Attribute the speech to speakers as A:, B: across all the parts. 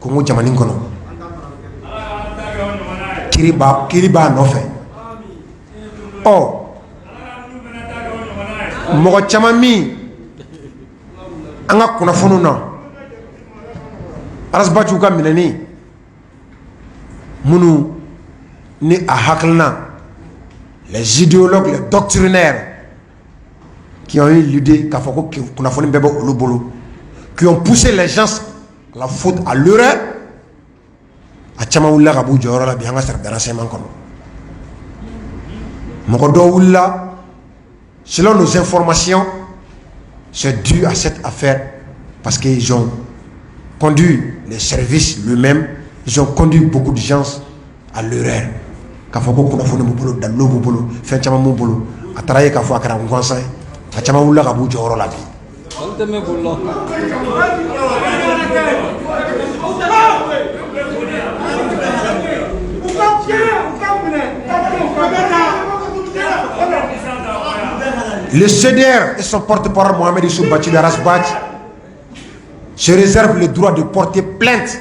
A: Congo jamani kono kiriba no fe mogo chama mi anga kuna fonu na arasbatu ka minani munu ni a haklna les idéologues les doctrinaires qui ont eu l'idée qu'a fait qu'on a fait bébé au bolo, qui ont poussé les gens à la faute à l'erreur, à Tchamaoula Rabou Djora la bien dans l'enseignement. Mokodoula, selon nos informations, c'est dû à cette affaire parce qu'ils ont conduit les services eux-mêmes, ils ont conduit beaucoup de gens à l'erreur. Qu'a fait qu'on a fait bolo dans l'eau bolo, fait Tchamamou bolo, à travailler qu'a fait à Karamouansa. Le CDR et son porte-parole Mohamed Issou Bachili Arasbach se réservent le droit de porter plainte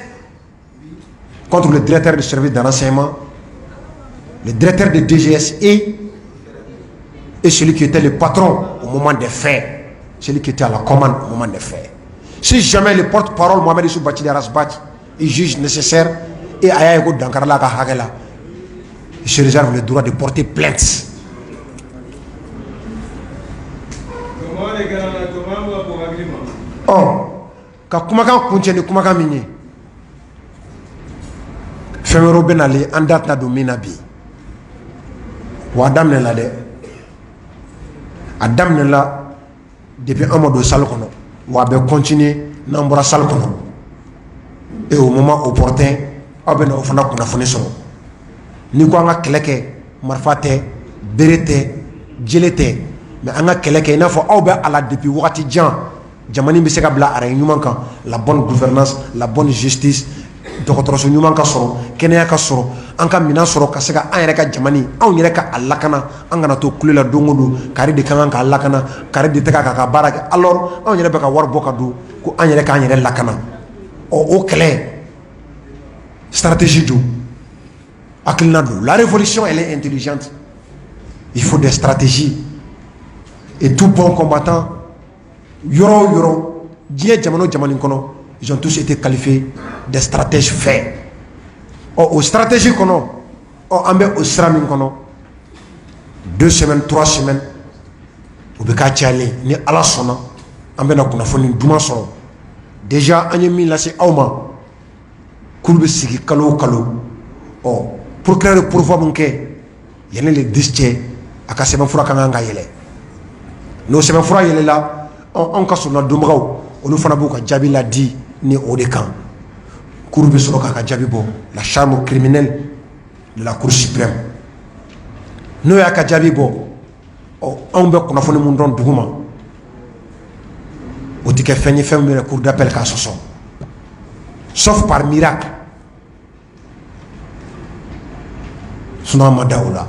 A: contre le directeur du service de renseignement, le directeur de DGS et celui qui était le patron au moment des faits, celui qui était à la commande au moment des faits. Si jamais le porte-parole Mohamed Issou Bachili Arasbach il juge nécessaire et Ayago Dankarala Kahagela, il se réserve le droit de porter plainte. Ka kumakan kunceni kumakan min ye fɛn wɛrɛw bɛ nale an da tɛna don min na bi wa a daminɛla dɛ a daminɛla depuis an ma don salle kɔnɔ wa a bɛ continuer n'an bɔra salle kɔnɔ et au moment opportun aw bɛ na o fana kunnafoni sɔrɔ ni ko an ka kɛlɛ kɛ marifa tɛ bere tɛ jele tɛ mais an ka kɛlɛ kɛ i n'a fɔ aw bɛ a la depuis wagati jan jamani bɛ se ka bila araye ɲuman kan la bonne gouvernance la bonne justice dɔgɔtɔrɔso ɲuman ka sɔrɔ kɛnɛya ka sɔrɔ an ka minɛn sɔrɔ ka se ka an yɛrɛ ka jamani anw yɛrɛ ka a lakana an kana to kule la don o don kari de ka kan k'a lakana kari de tɛ ka baara kɛ alors anw yɛrɛ bɛ ka wari bɔ ka don ko an yɛrɛ k'an yɛrɛ lakana o kɛlɛ stratégie don hakilina don la révolution elle est intelligente il faut des stratégies et tout bon combattant yoro yoro diɲɛ jamana o jamana kɔnɔ ils ont tous été qualifiés des stratèges faits o stratégie kɔnɔ an bɛ o sira min kɔnɔ 2 semaines 3 semaines o bɛ k'a cayalen ni ala sɔnna an bɛna kunnafoni duman sɔrɔ déjà an ye min lase aw ma k'olu bɛ sigi kalo o kalo procureur ye pourvoi min kɛ yanni le 10 cɛ a ka sɛbɛnfura ka kan ka yɛlɛ n'o sɛbɛnfura yɛlɛla anw ka sɔrɔla donbagaw olu fana b'u ka jaabi ladi ni o de kan cour bɛ sɔrɔ k'a ka jaabi bɔ la chambre criminelle de la cour suprême n'o y'a ka jaabi bɔ anw bɛ kunnafoni min dɔn dugu ma o tɛ kɛ fɛn ye fɛn min bɛ cour d'appel k'a sɔsɔ sauf par miracle sinon an ma da o la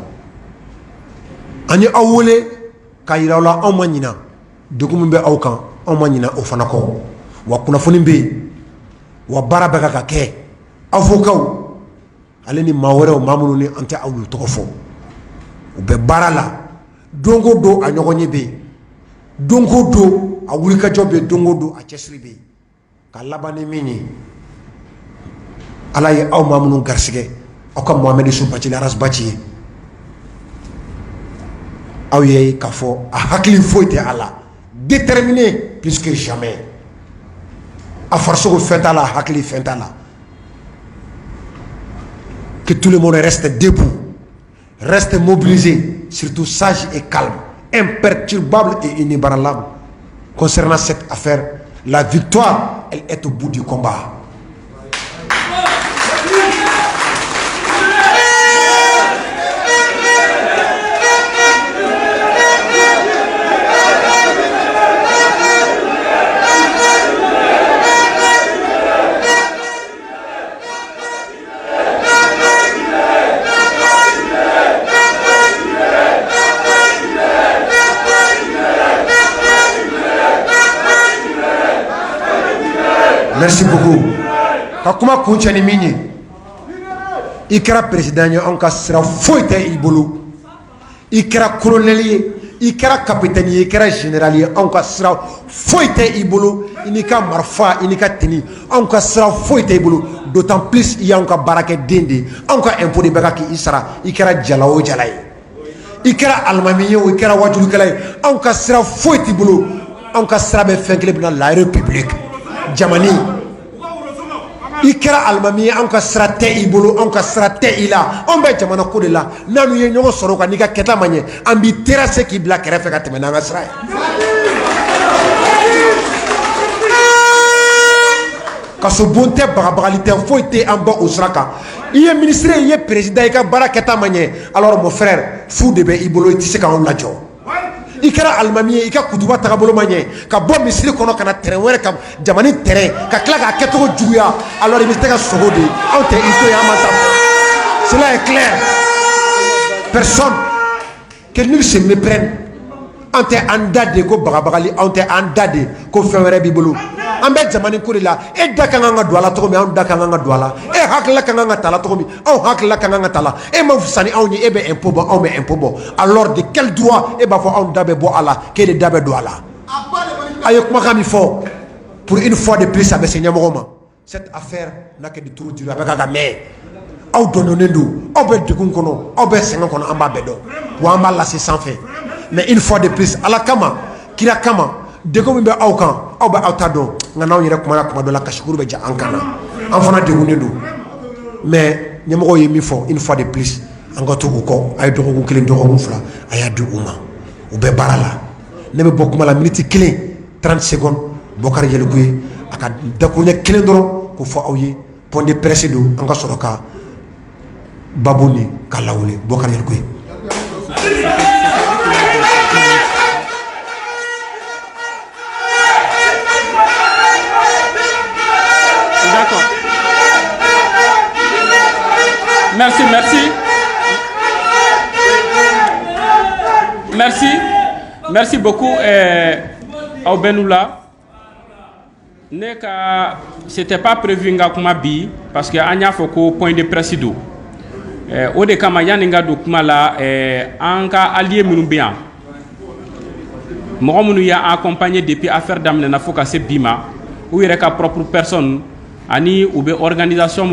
A: an ye aw wele k'a yira aw la anw ma ɲina degun min bɛ aw kan anw ma ɲina o fana kɔ wa kunnafoni bɛ yen wa baara bɛ ka kɛ avocat ale ni maa wɛrɛw maa minnu ni an tɛ aw y'u tɔgɔ fɔ u bɛ baara la don o don a ɲɔgɔn ye bɛ yen don o don a wulikajɔ bɛ yen don o don a cɛsiri bɛ yen ka laban ni min ye ala ye aw maa minnu garisɛgɛ aw ka Mohamed Issou Bachili Arasbach ye aw ye k'a fɔ a hakili foyi tɛ a la déterminé plus que jamais a farisogo fɛn t'a la a hakili fɛn t'a la que tout le monde reste debout reste mobilisé surtout sage et calme imperturbable et inébranlable concernant cette affaire. La victoire elle est au bout du combat. Merci beaucoup. ka kuma kuncɛ ni min ye i kɛra président ye anw ka sira foyi tɛ i bolo i kɛra colonel ye i kɛra capitaine ye i kɛra général ye anw ka sira foyi tɛ i bolo i n'i ka marifa i n'i ka tenue anw ka sira foyi tɛ i bolo d'autant plus i y'anw ka baarakɛden de ye anw ka impôt de bɛ ka k'i sara i kɛra jala o jala ye i kɛra alimami ye o i kɛra wajulikɛla ye anw ka sira foyi t'i bolo anw ka sira bɛ fɛn kelen bɛna la république jamani i kɛra alimami ye anw ka sira tɛ i bolo anw ka sira tɛ i la anw bɛ jamana ko de la n'anu ye ɲɔgɔn sɔrɔ kan n'i ka kɛta ma ɲɛ an b'i terrasser k'i bila kɛrɛfɛ ka tɛmɛ n'an ka sira ye kaso bon tɛ bagabagali tɛ foyi tɛ an bɔ o sira kan i ye ministre ye i ye président i ka baara kɛta ma ɲɛ alors mon frère fu de bɛ i bolo i tɛ se k'anw lajɔ i kɛra alimami ye i ka kutuba tagabolo ma ɲɛ ka bɔ misiri kɔnɔ ka na terrain wɛrɛ kan jamani terrain ka tila k'a kɛcogo juguya alors i bɛ se ka sogo de anw tɛ i to ye an ma taa cela est clair personne que nul se méprenne an tɛ an da de ko bagabagali anw tɛ an da de ko fɛn wɛrɛ b'i bolo an bɛ jamana ko de la e da ka kan ka don a la cogo min anw da ka kan ka don a la e hakilila ka kan ka ta la cogo min anw hakilila ka kan ka ta la e ma fisa ni anw ye e bɛ impôt bɔ anw bɛ impôt bɔ alors de quel droit e b'a fɔ anw da bɛ bɔ a la k'e de da bɛ don a la a ye kumakan min fɔ pour une fois de plus a bɛ se ɲɛmɔgɔ ma cette affaire n'a que de trop dur a bɛ ka ka mɛn aw dɔndonnen don aw bɛ degun kɔnɔ aw bɛ sɛgɛn kɔnɔ an b'a bɛɛ dɔn wa an b'a lase sanfɛ mais une fois de plus ala kama kira kama degun min bɛ aw kan aw bɛ aw ta dɔn nka n'anw yɛrɛ kumana kuma dɔ la kasikuru bɛ ja an kan na an fana degunnen don mais ɲɛmɔgɔw ye min fɔ une fois de plus an ka to u kɔ a ye dɔgɔkun kelen dɔgɔkun fila a y'a di u ma u bɛ baara la ne bɛ bɔ kuma la minute kelen 30 secondes Bokari Yeliku ye a ka dakuruɲɛ kelen dɔrɔn ko fɔ aw ye point de presse don an ka sɔrɔ ka babu ni k'a lawuli Bokari Yeliku ye.
B: D'accord. Merci, merci. Merci. Merci beaucoup, Aubenoula. C'était pas prévu nga bi parce que anya foko point de presse do. O de kama yaninga do kuma la anka allié munu bien. Mɔgɔ minnu y'a accompagné depuis affaire daminɛna fo ka se bi ma u yɛrɛ ka propre personne ani u bɛ organisation